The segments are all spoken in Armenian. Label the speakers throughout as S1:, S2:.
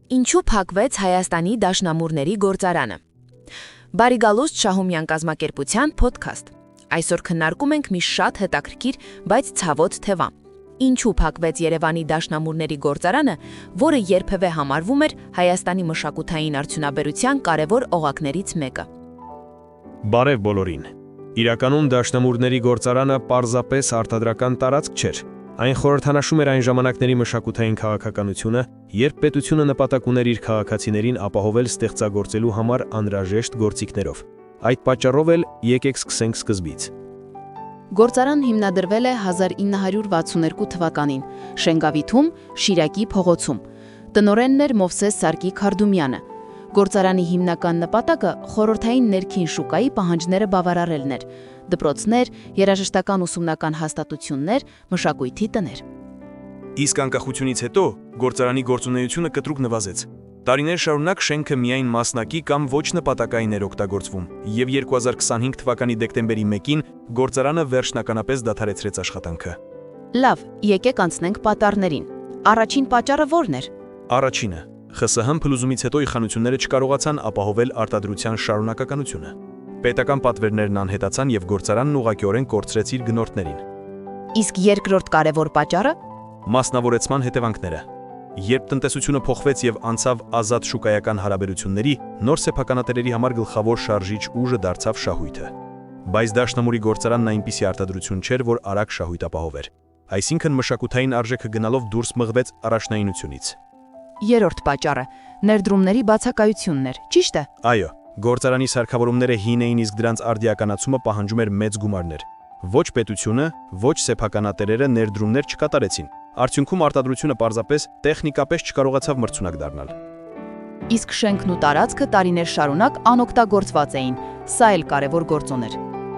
S1: Ինչու փակվեց Հայաստանի դաշնամուրների գործարանը։ Բարի գալուստ Շահումյան կազմակերպության podcast։ Այսօր քննարկում ենք մի շատ հետաքրքիր, բայց ցավոտ թեման։ Ինչու փակվեց Երևանի դաշնամուրների գործարանը, որը երբևէ համարվում էր Հայաստանի մշակութային արդյունաբերության կարևոր օղակներից մեկը։
S2: Բարև բոլորին։ Իրականում դաշնամուրների գործարանը պարզապես արտադրական տարածք չէր։ Այն խորհրդանշում էր այն ժամանակների մշակութային քաղաքականությունը, երբ պետությունը նպատակ ուներ իր քաղաքացիներին ապահովել ստեղծագործելու համար անհրաժեշտ գործիքներով։ Այդ պատճառով էլ եկեք սկսենք սկզբից։
S1: Գործարանն հիմնադրվել է 1962 թվականին Շենգավիթում, Շիրակի փողոցում։ Տնօրենն էր Մովսես Սարգի Քարդումյանը։ Գործարանի հիմնական նպատակը խորհրդային ներքին շուկայի պահանջները բավարարելն էր։ Դպրոցներ, երաժշտական ուսումնական հաստատություններ, մշակույթի տներ։
S2: Իսկ անկախությունից հետո գործարանի գործունեությունը կտրուկ նվազեց։ Տարիներ շարունակ շենքը միայն մասնակի կամ ոչ նպատակային էր օգտագործվում, եւ 2025 թվականի դեկտեմբերի 1-ին գործարանը վերջնականապես դադարեցրեց աշխատանքը։
S1: Լավ, եկեք անցնենք պատառներին։ Առաջին պատճառը ո՞րն էր։
S2: Առաջինը ԽՍՀՄ փլուզումից հետո իշխանությունները չկարողացան ապահովել արտադրության շարունակականությունը։ Պետական պատվերներն անհետացան եւ գործարանն ուղղակիորեն կորցրեց իր գնորդներին։
S1: Իսկ երկրորդ կարևոր պատճառը
S2: մասնավորեցման հետևանքները։ Երբ տնտեսությունը փոխվեց եւ անցավ ազատ շուկայական հարաբերությունների, նոր սեփականատերերի համար գլխավոր շարժիչ ուժը դարձավ շահույթը։ Բայց դաշնամուրի գործարանն այնպիսի արտադրություն չէր, որ արագ շահույթ ապահովեր։ Այսինքն մշակութային արժեքը գնալով դուրս մղվեց առաջնայինությունից։
S1: Երրորդ պատճառը ներդրումների բացակայությունն էր, ճիշտ է։
S2: Այո, գործարանի սարքավորումները հին էին, իսկ դրանց արդիականացումը պահանջում էր մեծ գումարներ։ Ոչ պետությունը, ոչ սեփականատերերը ներդրումներ չկատարեցին։ Արդյունքում արտադրությունը պարզապես տեխնիկապես չկարողացավ մրցունակ դառնալ։
S1: Իսկ շենքն ու տարածքը տարիներ շարունակ անօգտագործված էին։ Սա էլ կարևոր գործոն էր։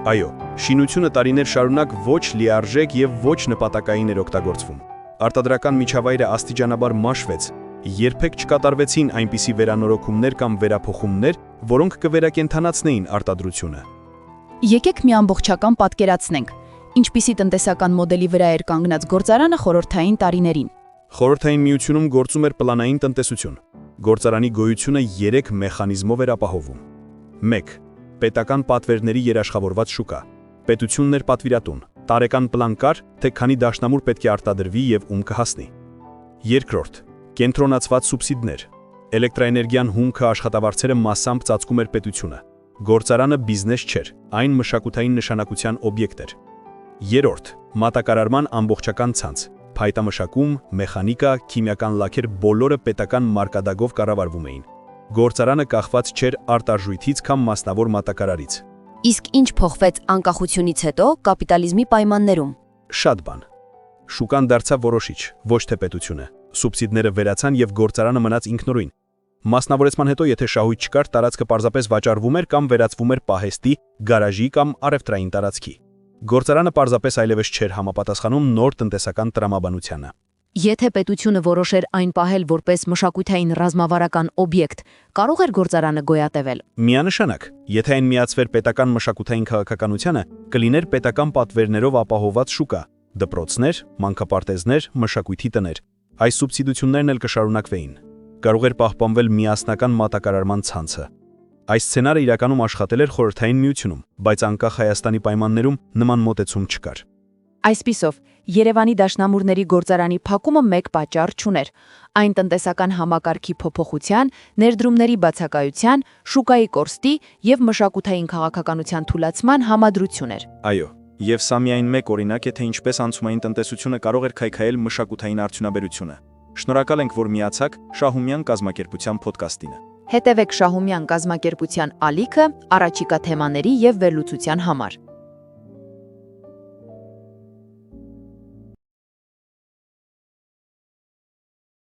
S2: Այո, շինությունը տարիներ շարունակ ոչ լիարժեք եւ ոչ նպատակային էր օգտագործվում։ Արտադրական միջավայրը աստիճանաբար մաշվեց։ Երբեք չկատարվեցին այնպիսի վերանորոգումներ կամ վերափոխումներ, որոնք կվերակենդանացնեին արտադրությունը։
S1: Եկեք մի ամբողջական պատկերացնենք, ինչպիսի տնտեսական մոդելի վրա էր կանգնած գործարանը խորհրդային տարիներին։
S2: Խորհրդային միությունում գործում էր պլանային տնտեսություն։ Գործարանի գոյությունը 3 մեխանիզմով էր ապահովում։ 1. Պետական պատվերների երաշխավորված շուկա։ Պետությունն էր պատվիրատուն։ Տարեկան պլան կար, թե քանի դաշնամուր պետք է արտադրվի եւ ում կհասնի։ 2. Կենտրոնացված սուբսիդներ։ Էլեկտրաէներգիան հումքը աշխատավարձերը մասամբ ծածկում էր պետությունը։ Գործարանը բիզնես չէր, այն մշակութային նշանակության օբյեկտ էր։ 3. Մատակարարման ամբողջական ցանց։ Փայտամշակում, մեխանիկա, քիմիական լաքեր բոլորը պետական մարկադագով կառավարվում էին։ Գործարանը կախված չէր արտարժույթից կամ մասնավոր մատակարարից։
S1: Իսկ ինչ փոխվեց անկախությունից հետո կապիտալիզմի պայմաններում։
S2: Շատ բան։ Շուկան դարձավ որոշիչ, ոչ թե պետությունը։ Սուբսիդները վերացան եւ գործարանը մնաց ինքնուրույն։ Մասնավորեցման հետո եթե շահույթ չկար, տարածքը պարզապես վաճառվում էր կամ վերածվում էր պահեստի, գարաժի կամ առևտրային տարածքի։ Գործարանը պարզապես այլևս չէր համապատասխանում նոր տնտեսական տրամաբանությանը։
S1: Եթե պետությունը որոշեր այն պահել որպես մշակութային ռազմավարական օբյեկտ, կարող էր գործարանը գոյատևել։
S2: Միանշանակ, եթե այն միացվեր պետական մշակութային քաղաքականությանը, կլիներ պետական պատվերներով ապահովված շուկա, դպրոցներ, մանկապարտեզներ, մշակույթի տներ։ Այս սուբսիդություններն էլ կշարունակվեին։ Կարող էր պահպանվել միասնական մատակարարման ցանցը։ Այս սցենարը իրականում աշխատել էր խորհրդային միությունում, բայց անկախ Հայաստանի պայմաններում նման մոտեցում չկար։
S1: Այսպիսով, Երևանի դաշնամուրների գործարանի փակումը մեկ պատճառ չուներ։ Այն տնտեսական համակարգի փոփոխության, ներդրումների բացակայության, շուկայի կորստի եւ մշակութային քաղաքականության թուլացման համադրություն էր։
S2: Այո, եւ սա միայն մեկ օրինակ է, թե ինչպես անցումային տնտեսությունը կարող էր քայքայել մշակութային արդյունաբերությունը։ Շնորհակալ ենք, որ միացաք Շահումյան կազմակերպության podcast-ին։
S1: Հետևեք Շահումյան կազմակերպության ալիքը առաջիկա թեմաների եւ վերլուծության համար։